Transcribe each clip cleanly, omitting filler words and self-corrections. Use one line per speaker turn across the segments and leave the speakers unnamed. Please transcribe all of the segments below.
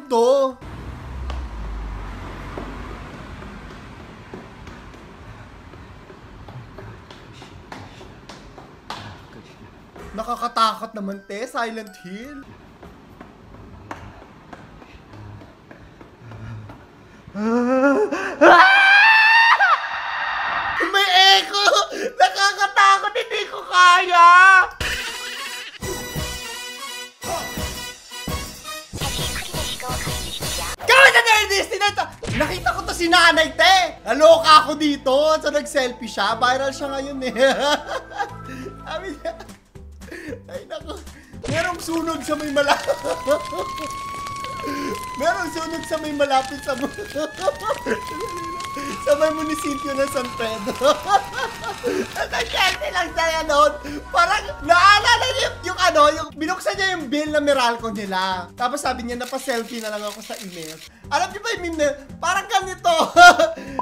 to? Nakakatakot naman, te. Silent Hill. May echo! Nakakatakot, hindi ko kaya! Gawin na nerdis! Nakita ko to si nanay, te! Naloka ako dito. So nag-selfie siya. Viral siya ngayon eh. Sabi niya, ay naku, merong sunog sa may malapit. Merong sunog sa may malapit sa sa may munisipyo ng San Pedro. Nag-selfie lang siya noon. Parang naalala niya yung ano, yung binuksan niya yung bill na Meralco nila. Tapos sabi niya, napa-selfie na lang ako sa email. Alam niyo ba yung meme na, parang ganito.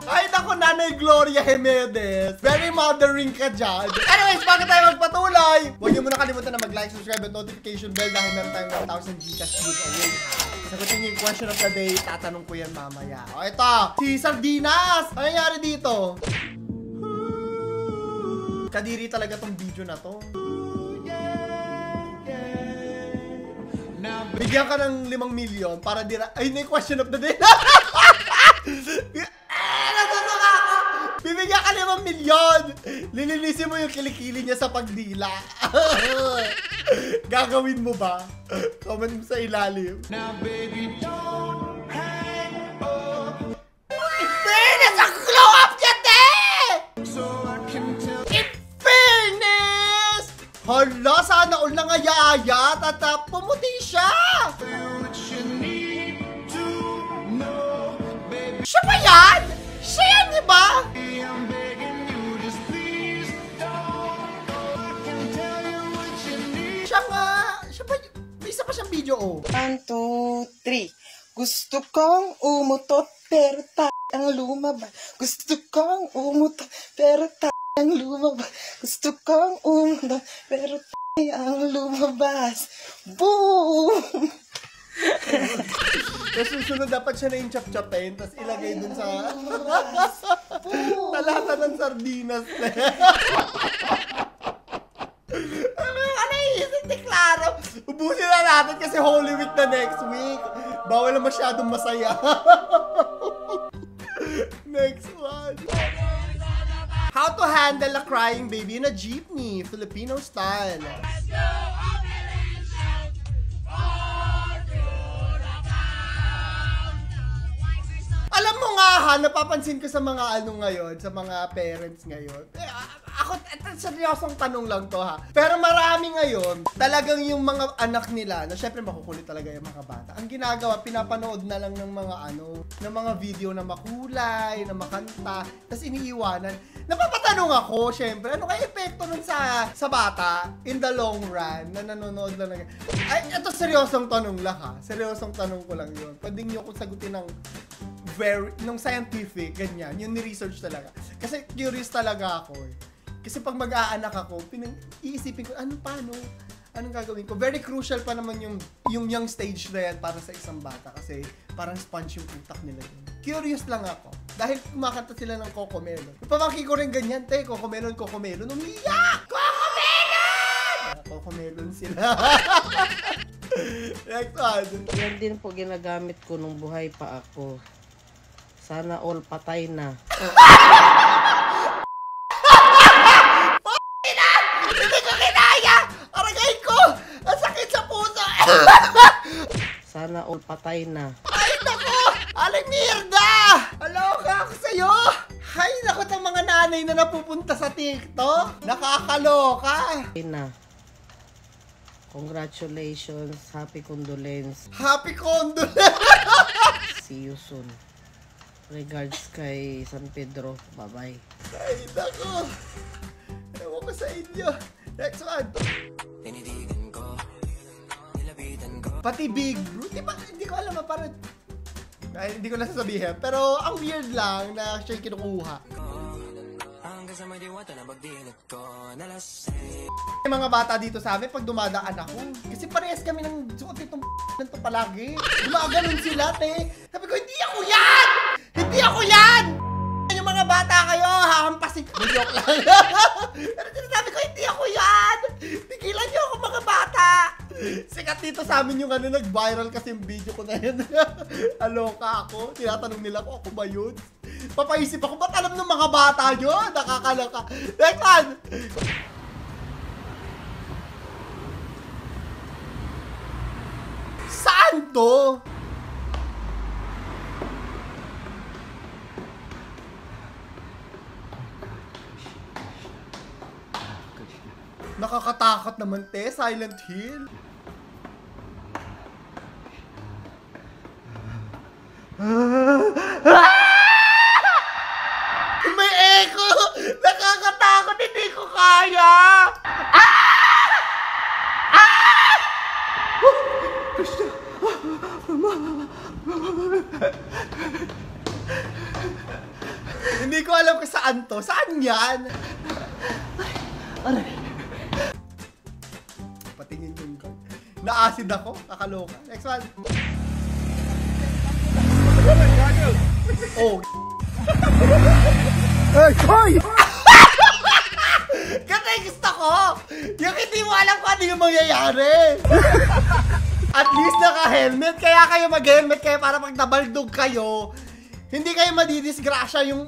Ay naku, Nanay Gloria Jimenez. Very mothering ka dyan. Anyways, bago tayo magpatuloy, huwag niyo muna kalimutan na mag-like, subscribe, at notification bell dahil meron tayong 1,000 Gcash giveaway. Sagutin niyo yung question of the day, tatanong ko yan mamaya. O ito, si Sardinas! Ano nangyari dito? Kadiri talaga tong video na to. Bigyan ka ng 5 milyon para dira... Ay, na yung question of the day. Natutuka ako! Bibigyan ka 5 milyon! Lilinisin mo yung kilikili niya sa pagdila. Gagawin mo ba? Comment mo sa ilalim. Now, baby, don't hang up. In fairness, ang glow up niya, te! So I can tell... In fairness! Hala, sana all nangayayat at pumuti siya! Siya ba yan? Siya yan, di ba? Siya nga. Siya ba? May isa pa siyang video, oh.
1, 2, 3. Gusto kong umutot pero ang lumabas. Gusto kong umutot pero ang lumabas. Gusto kong umutot pero ang lumabas. Boom!
Tapos susunod dapat siya na yung chop-chopin, tapos ilagay dun sa talata ng sardinas. Ano iisip ni Claro? Ubusin na natin kasi Holy Week na next week. Bawal na masyadong masaya. Next one. How to handle a crying baby in a jeepney, Filipino style. Let's go! Alam mo nga ha, napapansin ko sa mga ano ngayon, sa mga parents ngayon. Ako, seryosong tanong lang to ha. Pero marami ngayon, talagang yung mga anak nila, na syempre makukulit talaga yung mga bata. Ang ginagawa, pinapanood na lang ng mga ano, ng mga video na makulay, na makanta, tapos iniiwanan. Napapatanong ako, syempre, ano kaya epekto nun sa bata in the long run, na nanonood lang ng... Ay, ito seryosong tanong lang ha. Seryosong tanong ko lang yun. Pwede nyo ko sagutin ng nung scientific, ganyan, yung ni-research talaga. Kasi curious talaga ako eh. Kasi pag mag-aanak ako, iisipin ko, paano? Anong gagawin ko? Very crucial pa naman yung young stage na yan para sa isang bata. Kasi parang sponge yung utak nila yun. Curious lang ako. Dahil kumakanta sila ng Cocomelon. Pamangkin ko rin ganyan, te. Cocomelon, umiyak! Cocomelon! Cocomelon sila. Next one.
Yan din po ginagamit ko nung buhay pa ako. Sana all patay na.
Hindi ko kinaya! Aragay ko! Ang sakit sa puso!
Sana all patay na.
Ay, naku! Aling mierda! Aloka ako sa'yo! Ay, naku, itong mga nanay na napupunta sa TikTok. Nakakaloka!
Patay na. Congratulations. Happy condolence.
Happy condolence!
See you soon. Regards kay San Pedro. Bye-bye.
Ay, naku! Ewan ko sa inyo. Next one. Pati Big Bro. Diba, hindi ko alam parang... Ay, hindi ko na sasabihin. Pero ang weird lang na siya yung kinukuha. May mga bata dito sa amin pag dumadaan ako. Kasi parehas kami ng suot itong palagi. Gumaganon sila, te. Sabi ko, hindi ako yan! Hindi ako yan! Yung mga bata kayo, hahampasin ko. Joke lang. Pero sinasabi ko, hindi ako yan! Tigilan niyo ako mga bata! Sikat dito sa amin yung ano, nag-viral kasi yung video ko na yun. Aloka ako. Tinatanong nila ko, ako ba yun? Papaisip ako, ba't alam ng mga bata yun? Nakakaloka. Next one! Saan to? Nakakatakot naman, te. Silent Hill. May echo! Nakakatakot! Hindi ko kaya! Hindi ko alam kung saan to. Saan yan? Patingin yung card. Na-acid ako. Kakaloka. Next one. Oh. Ay! Kasi gusto ko. Yung hindi mo alam kung ano yung mangyayari. At least naka-helmet. Kaya kayo mag-helmet kayo para pag nabaldog kayo, hindi kayo madidisgrasya yung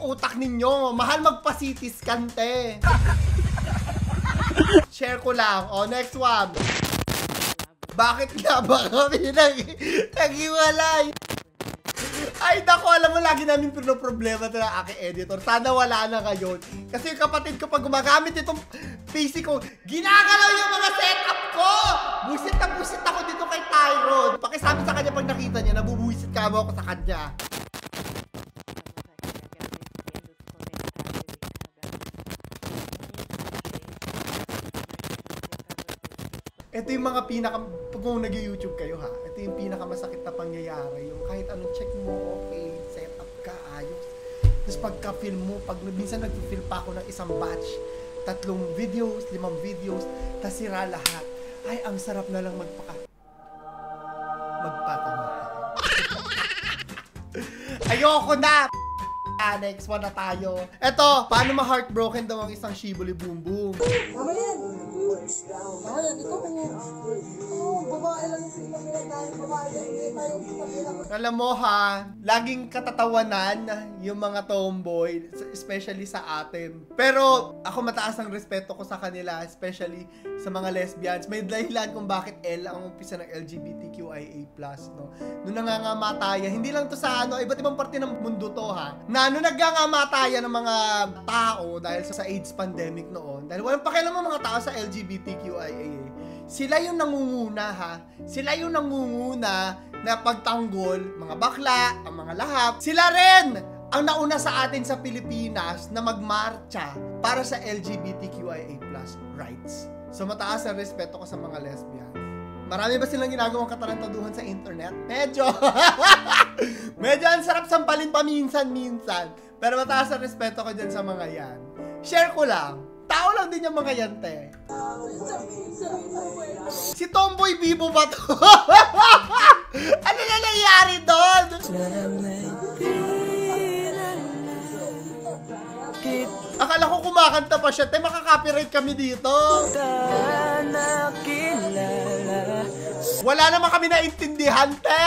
utak ninyo. Mahal magpa-CT scan, te. Share ko lang. O, next one. Bakit nga ba kami nag-iwalay? Ay, naku, alam mo, lagi namin pinoproblema ito ng aking editor. Sana wala na ngayon. Kasi yung kapatid ko, pag gumagamit itong PC ko, ginagalaw yung mga setup ko! Buisit na buisit ako dito kay Tyrone. Pakisabi sa kanya pag nakita niya, nabubuisit ka mo ako sa kanya. Ito yung mga pag kung nag-YouTube kayo ha, ito yung pinakamasakit na pangyayari. Yung kahit anong check mo, okay, set up ka, ayos. Tapos pagka-film mo, minsan nag-film pa ako ng isang batch, 3 videos, 5 videos, tas sira lahat. Ay, ang sarap na lang magpatamahal. Ayoko na! Next one na tayo. Eto, paano ma-heartbroken daw ang isang shibuli boom boom?
Tama yan. Tama yan. Ikaw babae lang yung babae lang. Hindi tayo
Alam mo ha, laging katatawanan yung mga tomboy, especially sa atin. Pero ako mataas ang respeto ko sa kanila, especially sa mga lesbians. May dahilan kung bakit L ang umpisa ng LGBTQIA+, no? Nung nangangamataya, hindi lang to sa iba't ibang parte ng mundo to ha, na nung naggangamataya ng mga tao dahil sa AIDS pandemic noon, dahil walang pakialam ang mga tao sa LGBTQIA, sila yung nangunguna ha, sila yung nangunguna na pagtanggol, mga bakla, ang mga lahap, sila rin ang nauna sa atin sa Pilipinas na magmarcha para sa LGBTQIA+ rights. So mataas ang respeto ko sa mga lesbians. Marami ba silang ginagawang katarantaduhan sa internet? Medyo. Medyo ang sarap sampalin pa minsan-minsan. Pero mataas ang respeto ko dyan sa mga yan. Share ko lang. Tao lang din yung mga yan, te. Si Tomboy Bibo ba to? Ano na nangyari doon? Akala ko kumakanta pa siya, te. Makaka-copyright kami dito. Wala naman kami naintindihan, te.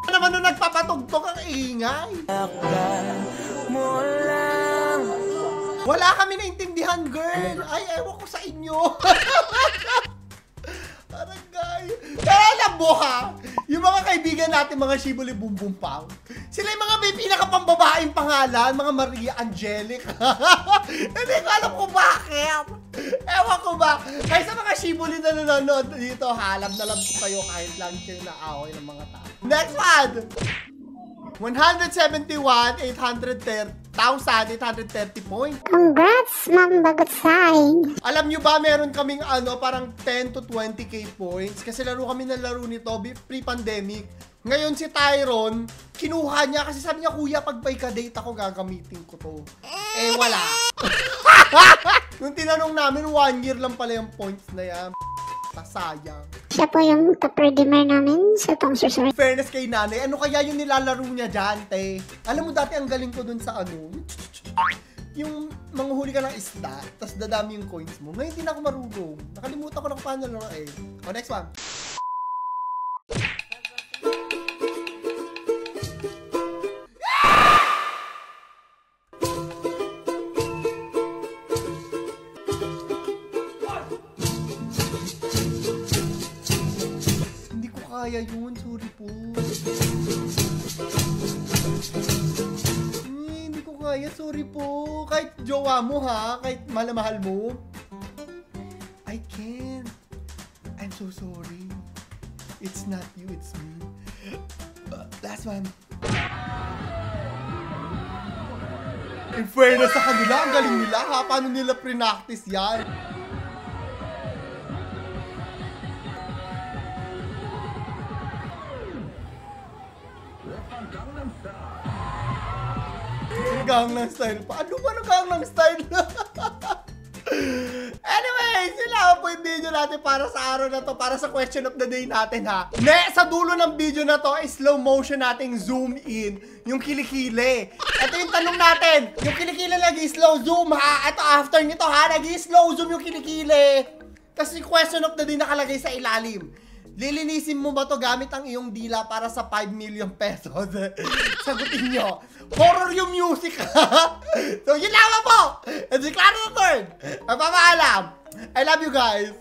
Ano naman nung nagpapatugtog ang ingay? Wala kami naintindihan, girl. Ay, ewan ko sa inyo. Aragay. Kaya alam mo ha, yung mga kaibigan natin, mga Shibuli Boom Boom Pow, sila yung mga may pinakapambabaeng pangalan, mga Maria Angelic. Hindi ko alam kung bakit. Ewan ko ba. Kaya sa mga Shibuli na nanonood dito, halab na lab ko kayo kahit lang kayo naaway ng mga tao. Next one! 171,830 points.
Congrats, Ma'am Bagutsay.
Alam nyo ba, meron kaming parang 10 to 20k points. Kasi laro kami ng laro nito pre-pandemic. Ngayon si Tyrone, kinuha niya kasi sabi niya, kuya, pag may ka-date ako, gagamitin ko to. Eh, wala. Nung tinanong namin, 1 year lang pala yung points na yan. Sayang.
Siya po yung top redeemer namin sa tong susunod.
Fairness kay nanay, ano kaya yung nilalaro niya dyan, te? Alam mo dati ang galing ko dun sa ano, yung manguhuli ka ng isda, tapos dadami yung coins mo. Ngayon hindi na ako marunong. Nakalimutan ko na kung paano lang eh. O, next one. Hindi ko kaya yun, sorry po. Hindi ko kaya, sorry po. Kahit jowa mo ha, kahit mahal na mahal mo. I can't. I'm so sorry. It's not you, it's me. Last one. In fairness sa kanila, ang galing nila ha. Paano nila pre-practice yan? Gangnam Style pa. Ano ba ng Gangnam Style? Anyways, yun lang po yung video natin para sa araw na to, para sa question of the day natin ha. Sa dulo ng video na to, slow motion nating zoom in yung kilikili. Ito yung tanong natin. Yung kilikili nag-slow zoom ha. Ito after nito ha, nag-slow zoom yung kilikili. Tapos yung question of the day nakalagay sa ilalim. Lilinisin mo ba to gamit ang iyong dila para sa 5 million pesos? Sagutin nyo. Horror yung music, ha? So, yun lang po! And si Claro the Third. Magpapaalam. I love you guys.